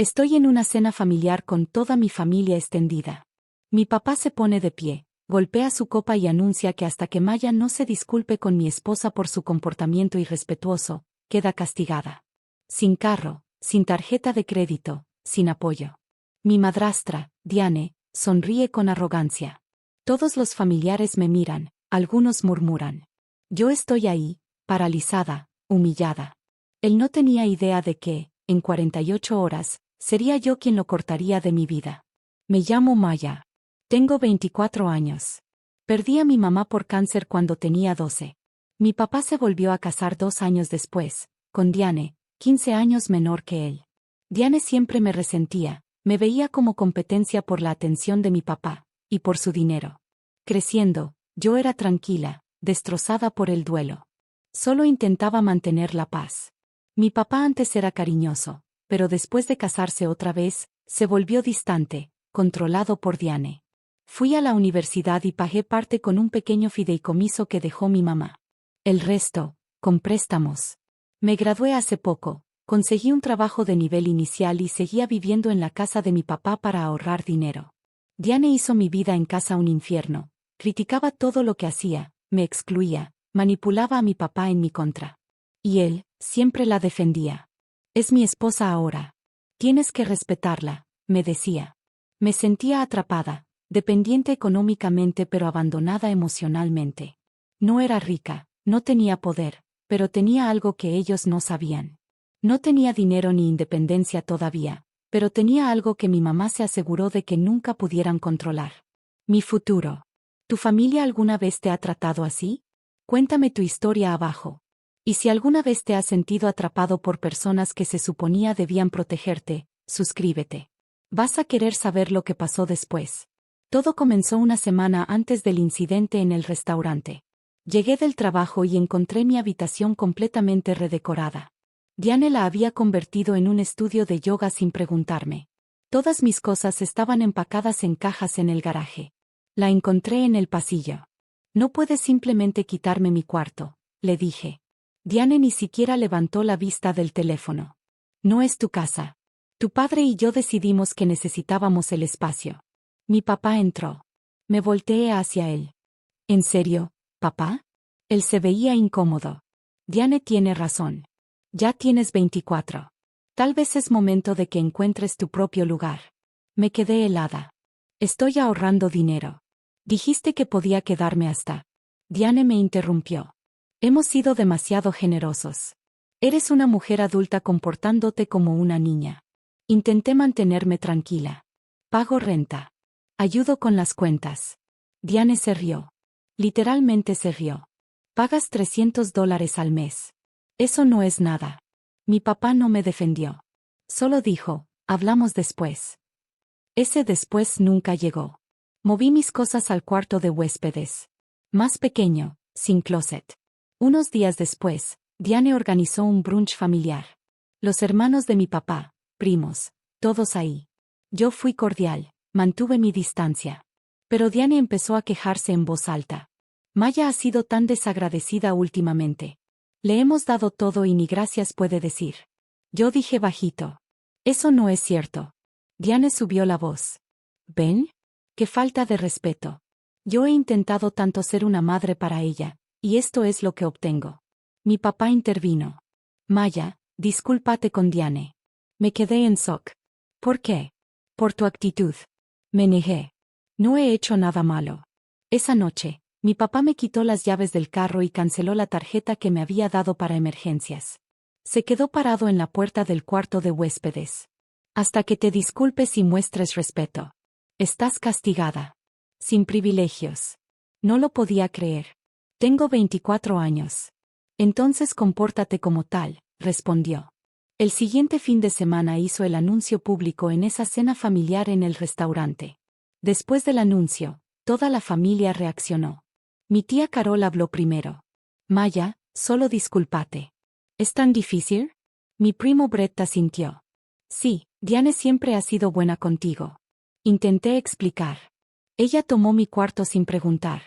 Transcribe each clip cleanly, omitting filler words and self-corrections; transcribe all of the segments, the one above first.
Estoy en una cena familiar con toda mi familia extendida. Mi papá se pone de pie, golpea su copa y anuncia que hasta que Maya no se disculpe con mi esposa por su comportamiento irrespetuoso, queda castigada. Sin carro, sin tarjeta de crédito, sin apoyo. Mi madrastra, Diane, sonríe con arrogancia. Todos los familiares me miran, algunos murmuran. Yo estoy ahí, paralizada, humillada. Él no tenía idea de que, en 48 horas, sería yo quien lo cortaría de mi vida. Me llamo Maya. Tengo 24 años. Perdí a mi mamá por cáncer cuando tenía 12. Mi papá se volvió a casar 2 años después, con Diane, 15 años menor que él. Diane siempre me resentía, me veía como competencia por la atención de mi papá, y por su dinero. Creciendo, yo era tranquila, destrozada por el duelo. Solo intentaba mantener la paz. Mi papá antes era cariñoso, pero después de casarse otra vez, se volvió distante, controlado por Diane. Fui a la universidad y pagué parte con un pequeño fideicomiso que dejó mi mamá. El resto, con préstamos. Me gradué hace poco, conseguí un trabajo de nivel inicial y seguía viviendo en la casa de mi papá para ahorrar dinero. Diane hizo mi vida en casa un infierno, criticaba todo lo que hacía, me excluía, manipulaba a mi papá en mi contra. Y él, siempre la defendía. Es mi esposa ahora. Tienes que respetarla, me decía. Me sentía atrapada, dependiente económicamente pero abandonada emocionalmente. No era rica, no tenía poder, pero tenía algo que ellos no sabían. No tenía dinero ni independencia todavía, pero tenía algo que mi mamá se aseguró de que nunca pudieran controlar. Mi futuro. ¿Tu familia alguna vez te ha tratado así? Cuéntame tu historia abajo. Y si alguna vez te has sentido atrapado por personas que se suponía debían protegerte, suscríbete. Vas a querer saber lo que pasó después. Todo comenzó una semana antes del incidente en el restaurante. Llegué del trabajo y encontré mi habitación completamente redecorada. Diane la había convertido en un estudio de yoga sin preguntarme. Todas mis cosas estaban empacadas en cajas en el garaje. La encontré en el pasillo. No puedes simplemente quitarme mi cuarto, le dije. Diane ni siquiera levantó la vista del teléfono. No es tu casa. Tu padre y yo decidimos que necesitábamos el espacio. Mi papá entró. Me volteé hacia él. ¿En serio, papá? Él se veía incómodo. Diane tiene razón. Ya tienes 24. Tal vez es momento de que encuentres tu propio lugar. Me quedé helada. Estoy ahorrando dinero. Dijiste que podía quedarme hasta. Diane me interrumpió. Hemos sido demasiado generosos. Eres una mujer adulta comportándote como una niña. Intenté mantenerme tranquila. Pago renta. Ayudo con las cuentas. Diane se rió. Literalmente se rió. Pagas $300 al mes. Eso no es nada. Mi papá no me defendió. Solo dijo, hablamos después. Ese después nunca llegó. Moví mis cosas al cuarto de huéspedes. Más pequeño, sin closet. Unos días después, Diane organizó un brunch familiar. Los hermanos de mi papá, primos, todos ahí. Yo fui cordial, mantuve mi distancia. Pero Diane empezó a quejarse en voz alta. Maya ha sido tan desagradecida últimamente. Le hemos dado todo y ni gracias puede decir. Yo dije bajito. Eso no es cierto. Diane subió la voz. ¿Ven? Qué falta de respeto. Yo he intentado tanto ser una madre para ella, y esto es lo que obtengo. Mi papá intervino. Maya, discúlpate con Diane. Me quedé en shock. ¿Por qué? Por tu actitud. Me negué. No he hecho nada malo. Esa noche, mi papá me quitó las llaves del carro y canceló la tarjeta que me había dado para emergencias. Se quedó parado en la puerta del cuarto de huéspedes. Hasta que te disculpes y muestres respeto. Estás castigada. Sin privilegios. No lo podía creer. Tengo 24 años. Entonces compórtate como tal, respondió. El siguiente fin de semana hizo el anuncio público en esa cena familiar en el restaurante. Después del anuncio, toda la familia reaccionó. Mi tía Carol habló primero. Maya, solo discúlpate. ¿Es tan difícil? Mi primo Brett asintió. Sí, Diane siempre ha sido buena contigo. Intenté explicar. Ella tomó mi cuarto sin preguntar.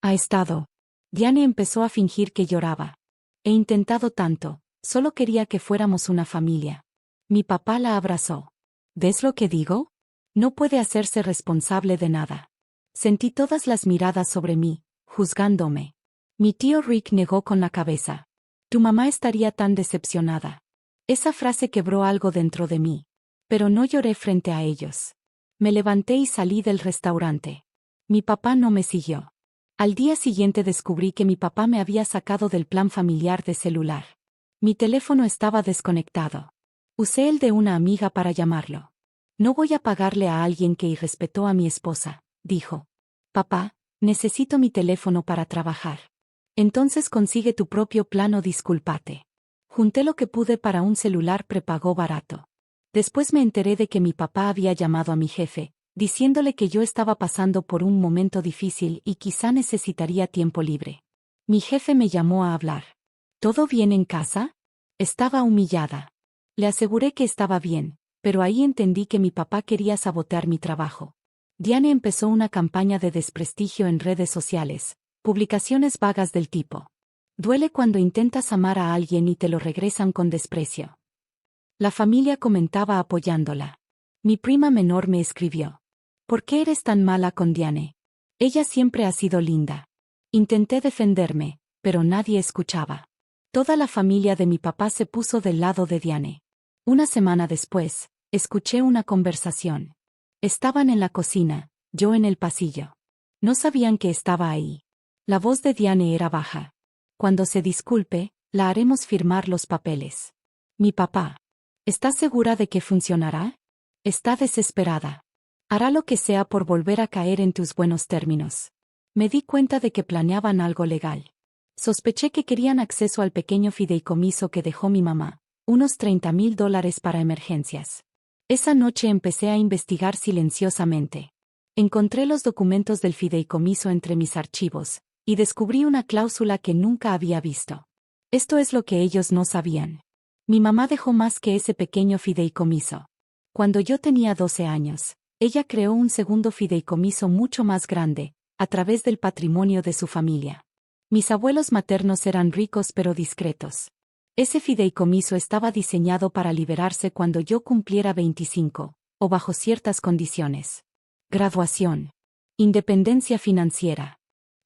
Ha estado. Diane empezó a fingir que lloraba. He intentado tanto, solo quería que fuéramos una familia. Mi papá la abrazó. ¿Ves lo que digo? No puede hacerse responsable de nada. Sentí todas las miradas sobre mí, juzgándome. Mi tío Rick negó con la cabeza. Tu mamá estaría tan decepcionada. Esa frase quebró algo dentro de mí. Pero no lloré frente a ellos. Me levanté y salí del restaurante. Mi papá no me siguió. Al día siguiente descubrí que mi papá me había sacado del plan familiar de celular. Mi teléfono estaba desconectado. Usé el de una amiga para llamarlo. No voy a pagarle a alguien que irrespetó a mi esposa, dijo. Papá, necesito mi teléfono para trabajar. Entonces consigue tu propio plan o discúlpate. Junté lo que pude para un celular prepago barato. Después me enteré de que mi papá había llamado a mi jefe, diciéndole que yo estaba pasando por un momento difícil y quizá necesitaría tiempo libre. Mi jefe me llamó a hablar. ¿Todo bien en casa? Estaba humillada. Le aseguré que estaba bien, pero ahí entendí que mi papá quería sabotear mi trabajo. Diane empezó una campaña de desprestigio en redes sociales, publicaciones vagas del tipo: duele cuando intentas amar a alguien y te lo regresan con desprecio. La familia comentaba apoyándola. Mi prima menor me escribió: ¿por qué eres tan mala con Diane? Ella siempre ha sido linda. Intenté defenderme, pero nadie escuchaba. Toda la familia de mi papá se puso del lado de Diane. Una semana después, escuché una conversación. Estaban en la cocina, yo en el pasillo. No sabían que estaba ahí. La voz de Diane era baja. Cuando se disculpe, la haremos firmar los papeles. Mi papá. ¿Estás segura de que funcionará? Está desesperada. Hará lo que sea por volver a caer en tus buenos términos. Me di cuenta de que planeaban algo legal. Sospeché que querían acceso al pequeño fideicomiso que dejó mi mamá, unos $30,000 para emergencias. Esa noche empecé a investigar silenciosamente. Encontré los documentos del fideicomiso entre mis archivos, y descubrí una cláusula que nunca había visto. Esto es lo que ellos no sabían. Mi mamá dejó más que ese pequeño fideicomiso. Cuando yo tenía 12 años, ella creó un segundo fideicomiso mucho más grande, a través del patrimonio de su familia. Mis abuelos maternos eran ricos pero discretos. Ese fideicomiso estaba diseñado para liberarse cuando yo cumpliera 25, o bajo ciertas condiciones. Graduación. Independencia financiera.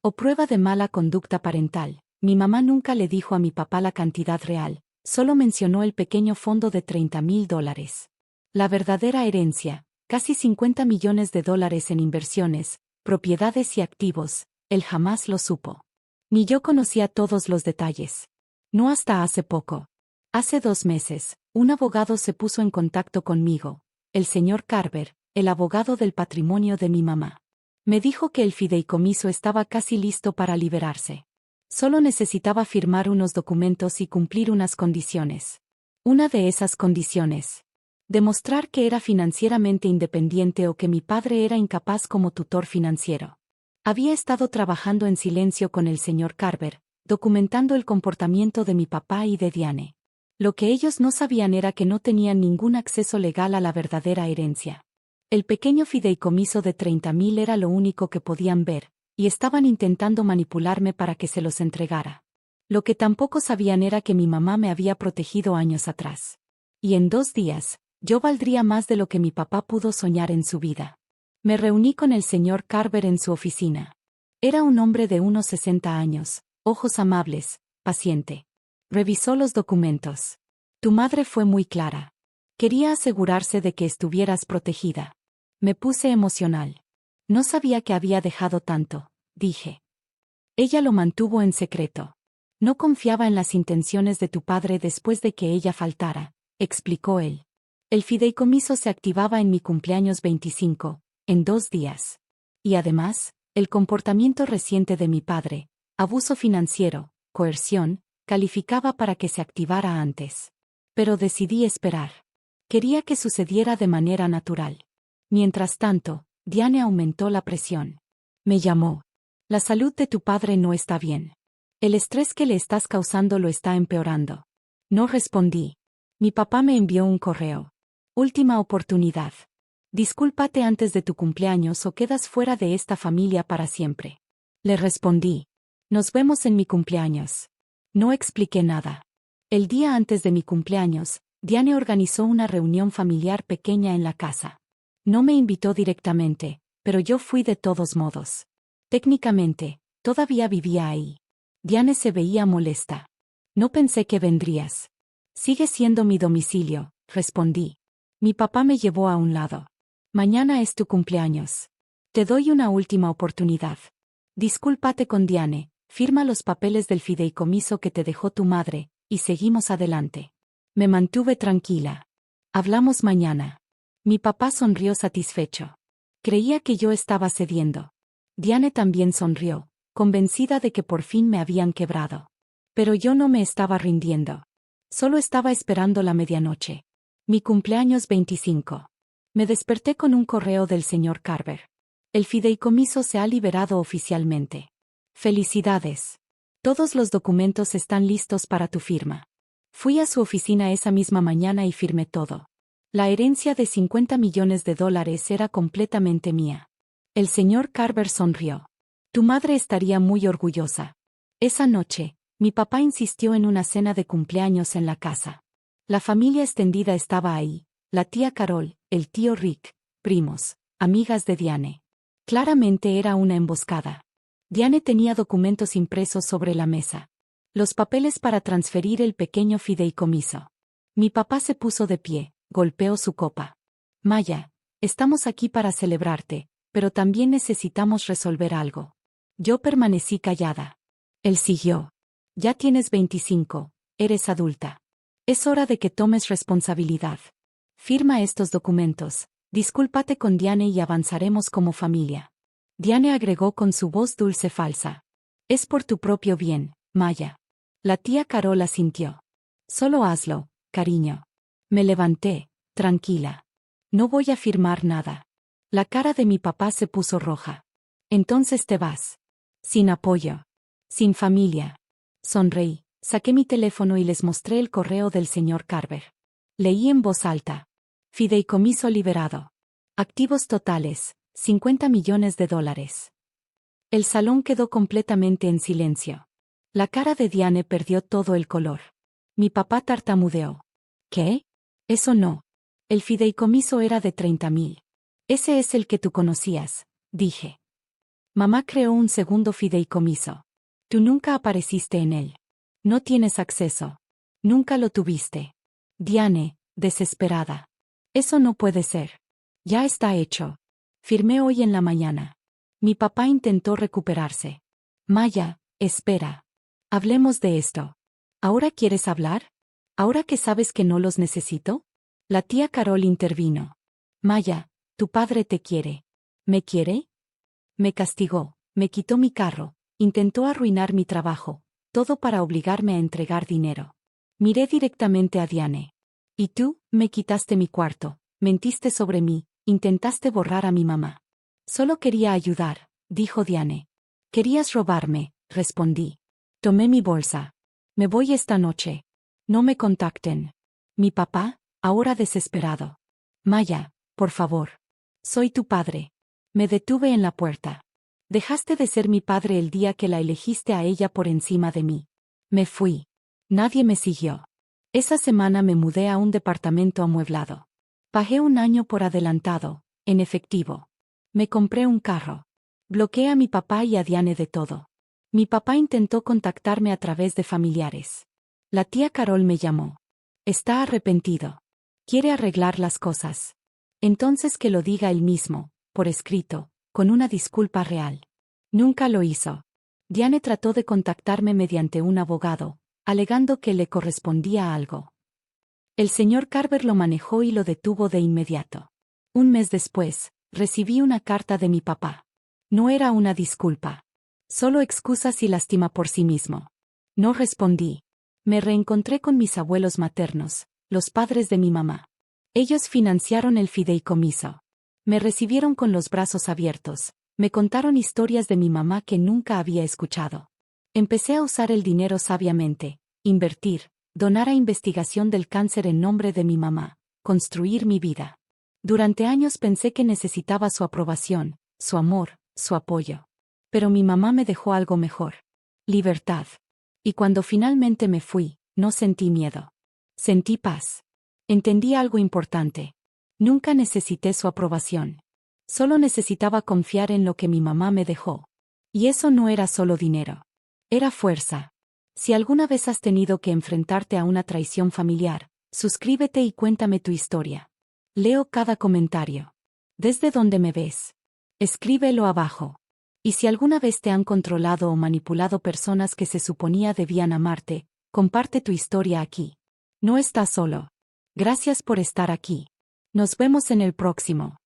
O prueba de mala conducta parental. Mi mamá nunca le dijo a mi papá la cantidad real, solo mencionó el pequeño fondo de $30,000. La verdadera herencia, casi $50 millones en inversiones, propiedades y activos, él jamás lo supo. Ni yo conocía todos los detalles. No hasta hace poco. Hace 2 meses, un abogado se puso en contacto conmigo, el señor Carver, el abogado del patrimonio de mi mamá. Me dijo que el fideicomiso estaba casi listo para liberarse. Solo necesitaba firmar unos documentos y cumplir unas condiciones. Una de esas condiciones: demostrar que era financieramente independiente o que mi padre era incapaz como tutor financiero. Había estado trabajando en silencio con el señor Carver, documentando el comportamiento de mi papá y de Diane. Lo que ellos no sabían era que no tenían ningún acceso legal a la verdadera herencia. El pequeño fideicomiso de $30,000 era lo único que podían ver, y estaban intentando manipularme para que se los entregara. Lo que tampoco sabían era que mi mamá me había protegido años atrás. Y en 2 días, yo valdría más de lo que mi papá pudo soñar en su vida. Me reuní con el señor Carver en su oficina. Era un hombre de unos 60 años, ojos amables, paciente. Revisó los documentos. Tu madre fue muy clara. Quería asegurarse de que estuvieras protegida. Me puse emocional. No sabía que había dejado tanto, dije. Ella lo mantuvo en secreto. No confiaba en las intenciones de tu padre después de que ella faltara, explicó él. El fideicomiso se activaba en mi cumpleaños 25, en 2 días. Y además, el comportamiento reciente de mi padre, abuso financiero, coerción, calificaba para que se activara antes. Pero decidí esperar. Quería que sucediera de manera natural. Mientras tanto, Diane aumentó la presión. Me llamó. La salud de tu padre no está bien. El estrés que le estás causando lo está empeorando. No respondí. Mi papá me envió un correo. Última oportunidad. Discúlpate antes de tu cumpleaños o quedas fuera de esta familia para siempre. Le respondí. Nos vemos en mi cumpleaños. No expliqué nada. El día antes de mi cumpleaños, Diane organizó una reunión familiar pequeña en la casa. No me invitó directamente, pero yo fui de todos modos. Técnicamente, todavía vivía ahí. Diane se veía molesta. No pensé que vendrías. Sigue siendo mi domicilio, respondí. Mi papá me llevó a un lado. Mañana es tu cumpleaños. Te doy una última oportunidad. Discúlpate con Diane, firma los papeles del fideicomiso que te dejó tu madre, y seguimos adelante. Me mantuve tranquila. Hablamos mañana. Mi papá sonrió satisfecho. Creía que yo estaba cediendo. Diane también sonrió, convencida de que por fin me habían quebrado. Pero yo no me estaba rindiendo. Solo estaba esperando la medianoche. Mi cumpleaños 25. Me desperté con un correo del señor Carver. El fideicomiso se ha liberado oficialmente. Felicidades. Todos los documentos están listos para tu firma. Fui a su oficina esa misma mañana y firmé todo. La herencia de $50 millones era completamente mía. El señor Carver sonrió. Tu madre estaría muy orgullosa. Esa noche, mi papá insistió en una cena de cumpleaños en la casa. La familia extendida estaba ahí, la tía Carol, el tío Rick, primos, amigas de Diane. Claramente era una emboscada. Diane tenía documentos impresos sobre la mesa. Los papeles para transferir el pequeño fideicomiso. Mi papá se puso de pie, golpeó su copa. Maya, estamos aquí para celebrarte, pero también necesitamos resolver algo. Yo permanecí callada. Él siguió. Ya tienes 25, eres adulta. Es hora de que tomes responsabilidad. Firma estos documentos, discúlpate con Diane y avanzaremos como familia. Diane agregó con su voz dulce falsa. Es por tu propio bien, Maya. La tía Carol asintió. Solo hazlo, cariño. Me levanté, tranquila. No voy a firmar nada. La cara de mi papá se puso roja. Entonces te vas. Sin apoyo. Sin familia. Sonreí, saqué mi teléfono y les mostré el correo del señor Carver. Leí en voz alta. Fideicomiso liberado. Activos totales, $50 millones. El salón quedó completamente en silencio. La cara de Diane perdió todo el color. Mi papá tartamudeó. ¿Qué? Eso no. El fideicomiso era de 30.000. Ese es el que tú conocías, dije. Mamá creó un segundo fideicomiso. Tú nunca apareciste en él. No tienes acceso. Nunca lo tuviste. Diane, desesperada. Eso no puede ser. Ya está hecho. Firmé hoy en la mañana. Mi papá intentó recuperarse. Maya, espera. Hablemos de esto. ¿Ahora quieres hablar? ¿Ahora que sabes que no los necesito? La tía Carol intervino. Maya, tu padre te quiere. ¿Me quiere? Me castigó, me quitó mi carro, intentó arruinar mi trabajo, todo para obligarme a entregar dinero. Miré directamente a Diane. Y tú, me quitaste mi cuarto, mentiste sobre mí, intentaste borrar a mi mamá. Solo quería ayudar, dijo Diane. Querías robarme, respondí. Tomé mi bolsa. Me voy esta noche. No me contacten. Mi papá, ahora desesperado. Maya, por favor. Soy tu padre. Me detuve en la puerta. Dejaste de ser mi padre el día que la elegiste a ella por encima de mí. Me fui. Nadie me siguió. Esa semana me mudé a un departamento amueblado. Pagué un año por adelantado, en efectivo. Me compré un carro. Bloqueé a mi papá y a Diane de todo. Mi papá intentó contactarme a través de familiares. La tía Carol me llamó. Está arrepentido. Quiere arreglar las cosas. Entonces que lo diga él mismo, por escrito, con una disculpa real. Nunca lo hizo. Diane trató de contactarme mediante un abogado, alegando que le correspondía algo. El señor Carver lo manejó y lo detuvo de inmediato. Un mes después, recibí una carta de mi papá. No era una disculpa. Solo excusas y lástima por sí mismo. No respondí. Me reencontré con mis abuelos maternos, los padres de mi mamá. Ellos financiaron el fideicomiso. Me recibieron con los brazos abiertos. Me contaron historias de mi mamá que nunca había escuchado. Empecé a usar el dinero sabiamente, invertir, donar a investigación del cáncer en nombre de mi mamá, construir mi vida. Durante años pensé que necesitaba su aprobación, su amor, su apoyo. Pero mi mamá me dejó algo mejor. Libertad. Y cuando finalmente me fui, no sentí miedo. Sentí paz. Entendí algo importante. Nunca necesité su aprobación. Solo necesitaba confiar en lo que mi mamá me dejó. Y eso no era solo dinero. Era fuerza. Si alguna vez has tenido que enfrentarte a una traición familiar, suscríbete y cuéntame tu historia. Leo cada comentario. ¿Desde dónde me ves? Escríbelo abajo. Y si alguna vez te han controlado o manipulado personas que se suponía debían amarte, comparte tu historia aquí. No estás solo. Gracias por estar aquí. Nos vemos en el próximo.